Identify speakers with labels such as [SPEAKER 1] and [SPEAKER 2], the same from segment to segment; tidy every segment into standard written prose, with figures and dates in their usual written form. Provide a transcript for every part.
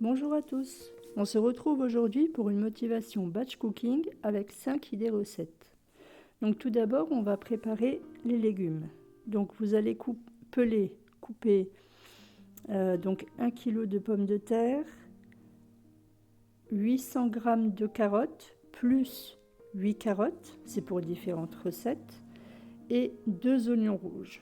[SPEAKER 1] Bonjour à tous, on se retrouve aujourd'hui pour une motivation batch cooking avec 5 idées recettes. Donc tout d'abord on va préparer les légumes. Donc vous allez couper donc 1 kg de pommes de terre, 800 g de carottes plus 8 carottes, c'est pour différentes recettes, et 2 oignons rouges.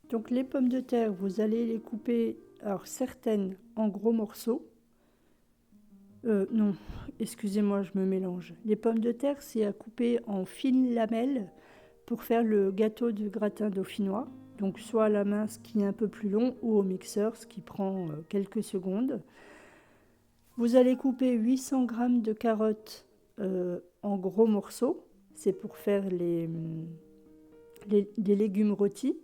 [SPEAKER 1] Donc les pommes de terre, vous allez les couper, alors certaines en gros morceaux. Non, excusez-moi, je me mélange. Les pommes de terre, c'est à couper en fines lamelles pour faire le gâteau de gratin dauphinois. Donc soit à la main, ce qui est un peu plus long, ou au mixeur, ce qui prend quelques secondes. Vous allez couper 800 g de carottes en gros morceaux. C'est pour faire des légumes rôtis.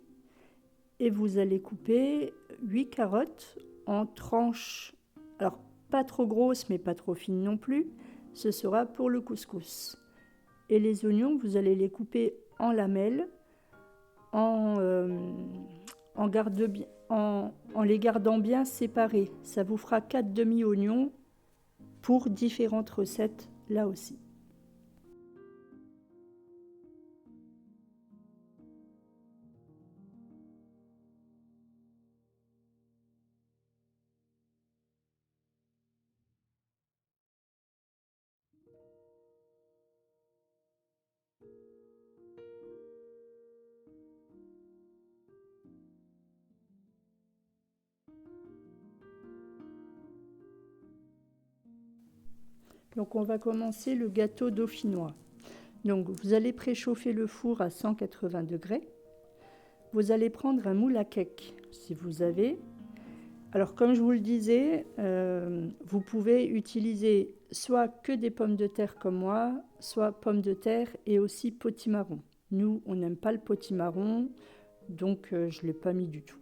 [SPEAKER 1] Et vous allez couper 8 carottes en tranches. Alors, pas trop grosses, mais pas trop fines non plus. Ce sera pour le couscous. Et les oignons, vous allez les couper en lamelles, en les gardant bien séparés. Ça vous fera 4 demi-oignons pour différentes recettes là aussi. Donc on va commencer le gâteau dauphinois. Donc vous allez préchauffer le four à 180 degrés. Vous allez prendre un moule à cake si vous avez. Alors comme je vous le disais, vous pouvez utiliser soit que des pommes de terre comme moi, soit pommes de terre et aussi potimarron. Nous, on n'aime pas le potimarron, donc je ne l'ai pas mis du tout.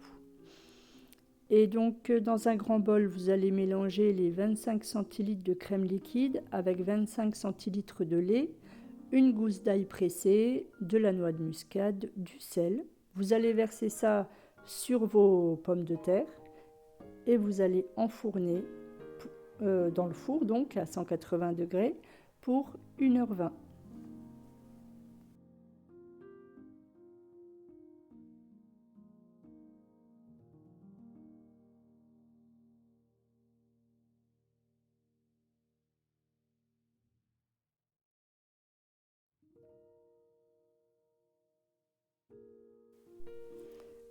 [SPEAKER 1] Et donc dans un grand bol, vous allez mélanger les 25 centilitres de crème liquide avec 25 centilitres de lait, une gousse d'ail pressée, de la noix de muscade, du sel. Vous allez verser ça sur vos pommes de terre et vous allez enfourner dans le four, donc à 180 degrés, pour 1h20.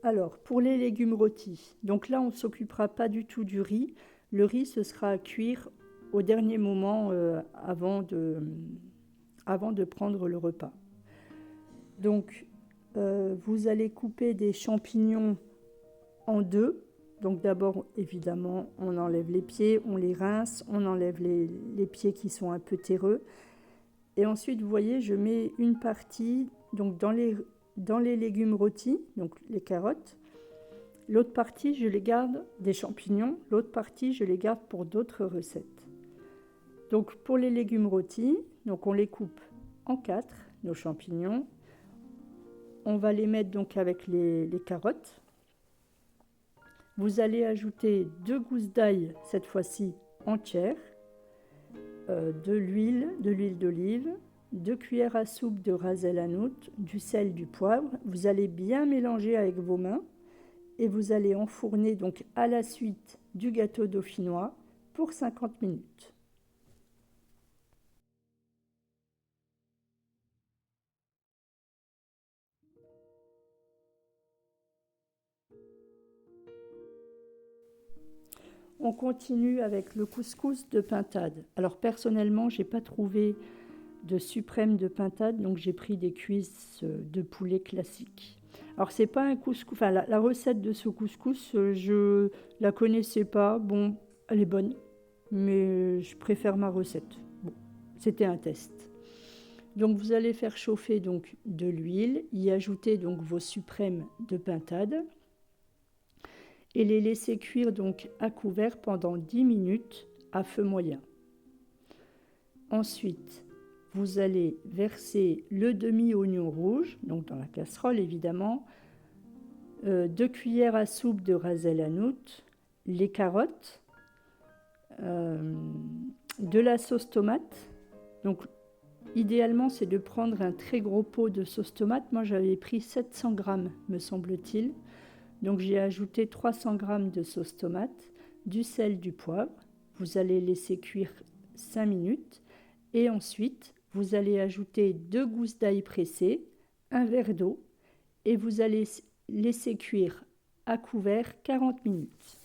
[SPEAKER 1] Alors, pour les légumes rôtis, donc là, on ne s'occupera pas du tout du riz. Le riz, ce sera à cuire au dernier moment avant de prendre le repas. Donc, vous allez couper des champignons en deux. Donc d'abord, évidemment, on enlève les pieds, on les rince, on enlève les pieds qui sont un peu terreux. Et ensuite, vous voyez, je mets une partie donc dans les légumes rôtis, donc les carottes. L'autre partie, je les garde des champignons. L'autre partie, je les garde pour d'autres recettes. Donc pour les légumes rôtis, donc on les coupe en 4, nos champignons. On va les mettre donc avec les carottes. Vous allez ajouter 2 gousses d'ail, cette fois-ci entières, de l'huile d'olive, 2 cuillères à soupe de ras el hanout, du sel, du poivre. Vous allez bien mélanger avec vos mains et vous allez enfourner donc à la suite du gâteau dauphinois pour 50 minutes. On continue avec le couscous de pintade. Alors personnellement, j'ai pas trouvé de suprême de pintade, donc j'ai pris des cuisses de poulet classiques. Alors c'est pas un couscous, enfin la recette de ce couscous, je la connaissais pas. Bon, elle est bonne, mais je préfère ma recette. Bon, c'était un test. Donc vous allez faire chauffer donc de l'huile, y ajouter donc vos suprêmes de pintade et les laisser cuire donc à couvert pendant 10 minutes à feu moyen. Ensuite, vous allez verser le demi-oignon rouge, donc dans la casserole évidemment, 2 cuillères à soupe de ras el hanout, les carottes, de la sauce tomate. Donc idéalement, c'est de prendre un très gros pot de sauce tomate. Moi, j'avais pris 700 grammes, me semble-t-il. Donc j'ai ajouté 300 grammes de sauce tomate, du sel, du poivre. Vous allez laisser cuire 5 minutes. Et ensuite, vous allez ajouter 2 gousses d'ail pressées, un verre d'eau. Et vous allez laisser cuire à couvert 40 minutes.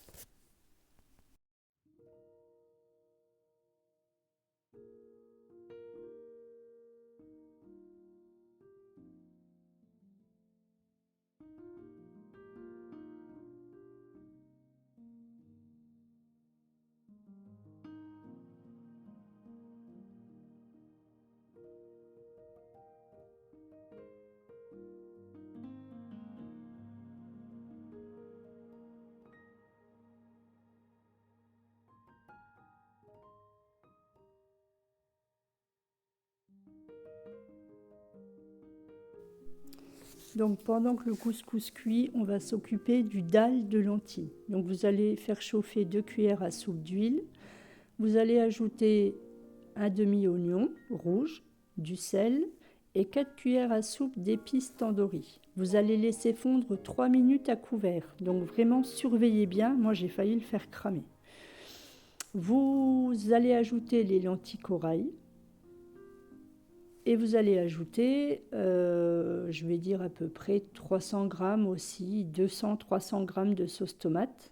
[SPEAKER 1] Donc pendant que le couscous cuit, on va s'occuper du dalle de lentilles. Donc vous allez faire chauffer 2 cuillères à soupe d'huile. Vous allez ajouter un demi-oignon rouge, du sel et 4 cuillères à soupe d'épices tandoori. Vous allez laisser fondre 3 minutes à couvert. Donc vraiment surveillez bien, moi j'ai failli le faire cramer. Vous allez ajouter les lentilles corail. Et vous allez ajouter, je vais dire à peu près 300 grammes aussi, 200-300 grammes de sauce tomate,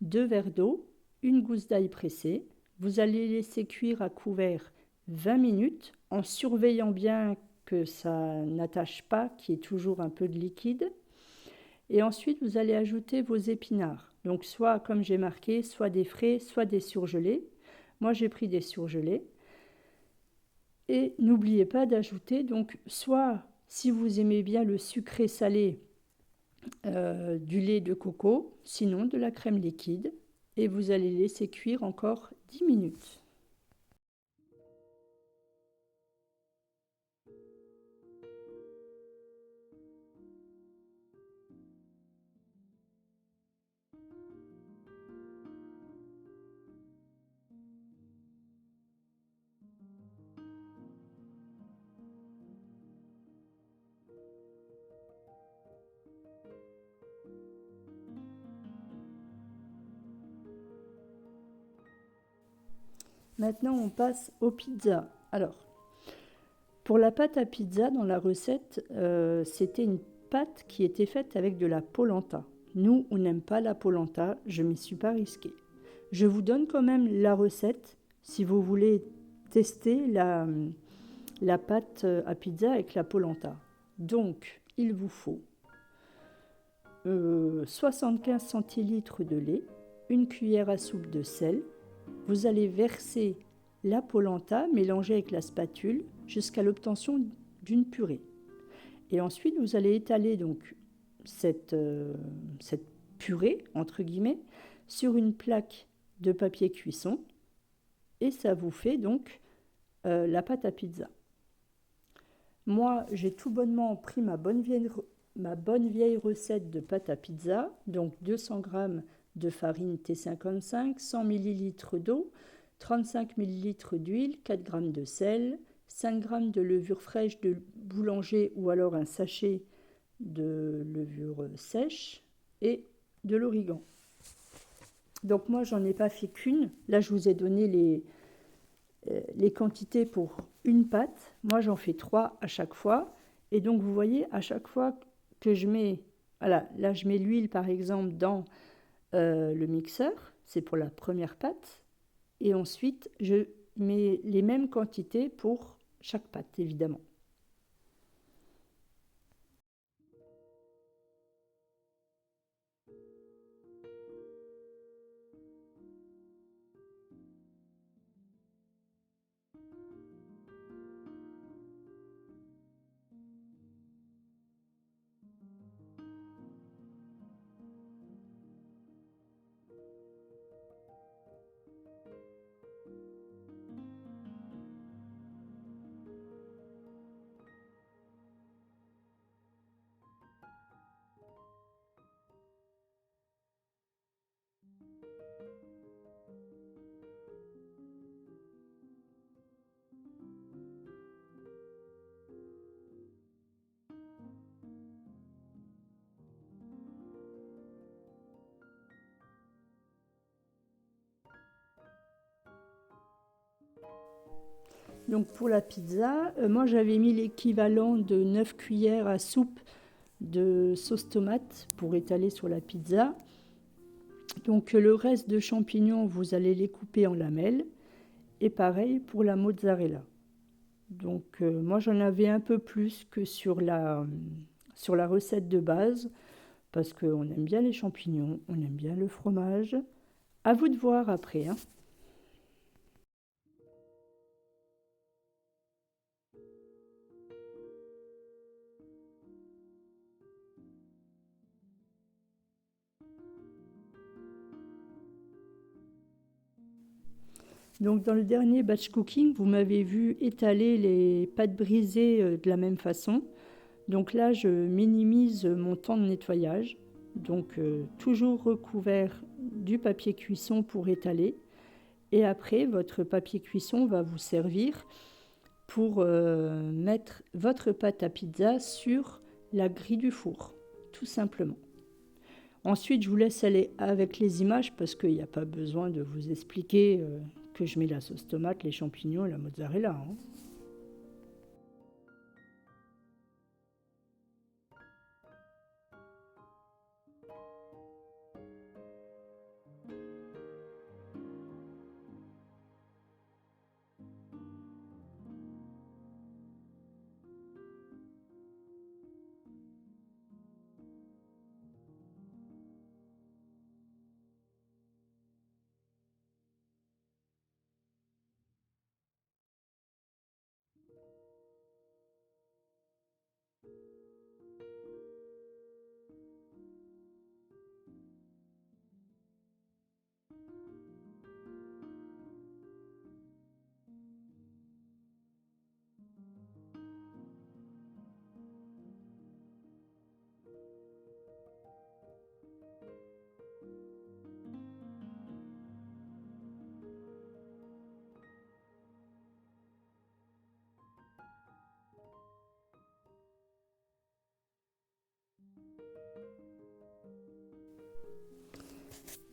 [SPEAKER 1] 2 verres d'eau, une gousse d'ail pressée. Vous allez laisser cuire à couvert 20 minutes en surveillant bien que ça n'attache pas, qu'il y ait toujours un peu de liquide. Et ensuite, vous allez ajouter vos épinards. Donc soit, comme j'ai marqué, soit des frais, soit des surgelés. Moi, j'ai pris des surgelés. Et n'oubliez pas d'ajouter, donc, soit, si vous aimez bien le sucré salé, du lait de coco, sinon de la crème liquide. Et vous allez laisser cuire encore 10 minutes. Maintenant, on passe aux pizzas. Alors, pour la pâte à pizza, dans la recette, c'était une pâte qui était faite avec de la polenta. Nous, on n'aime pas la polenta, je ne m'y suis pas risquée. Je vous donne quand même la recette si vous voulez tester la pâte à pizza avec la polenta. Donc, il vous faut 75 centilitres de lait, une cuillère à soupe de sel. Vous allez verser la polenta mélangée avec la spatule jusqu'à l'obtention d'une purée. Et ensuite, vous allez étaler donc cette purée, entre guillemets, sur une plaque de papier cuisson. Et ça vous fait donc la pâte à pizza. Moi, j'ai tout bonnement pris ma bonne vieille recette de pâte à pizza, donc 200 g de farine T55, 100 ml d'eau, 35 ml d'huile, 4 g de sel, 5 g de levure fraîche de boulanger ou alors un sachet de levure sèche et de l'origan. Donc moi, j'en ai pas fait qu'une. Là, je vous ai donné les quantités pour une pâte. Moi, j'en fais 3 à chaque fois. Et donc, vous voyez, à chaque fois que je mets, voilà, là, je mets l'huile, par exemple, dans le mixeur, c'est pour la première pâte. Et ensuite, je mets les mêmes quantités pour chaque pâte, évidemment. Donc pour la pizza, moi j'avais mis l'équivalent de 9 cuillères à soupe de sauce tomate pour étaler sur la pizza. Donc le reste de champignons, vous allez les couper en lamelles. Et pareil pour la mozzarella. Donc moi j'en avais un peu plus que sur la recette de base, parce qu'on aime bien les champignons, on aime bien le fromage. À vous de voir après, hein. Donc dans le dernier batch cooking, vous m'avez vu étaler les pâtes brisées de la même façon. Donc là, je minimise mon temps de nettoyage. Donc toujours recouvert du papier cuisson pour étaler. Et après, votre papier cuisson va vous servir pour mettre votre pâte à pizza sur la grille du four, tout simplement. Ensuite, je vous laisse aller avec les images parce qu'il n'y a pas besoin de vous expliquer que je mets la sauce tomate, les champignons et la mozzarella, hein.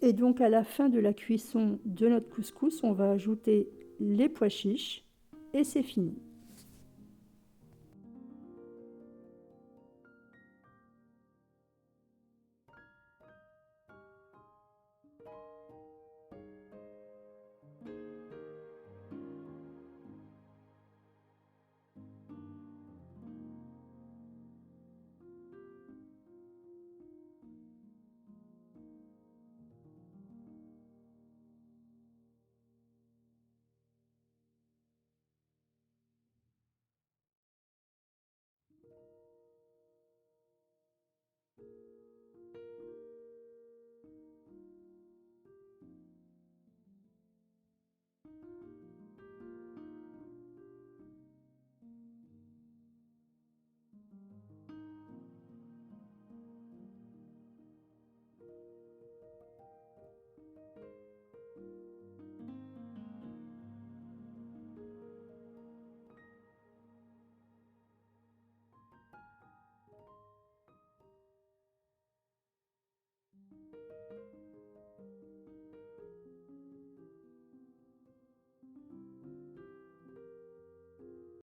[SPEAKER 1] Et donc à la fin de la cuisson de notre couscous, on va ajouter les pois chiches et c'est fini.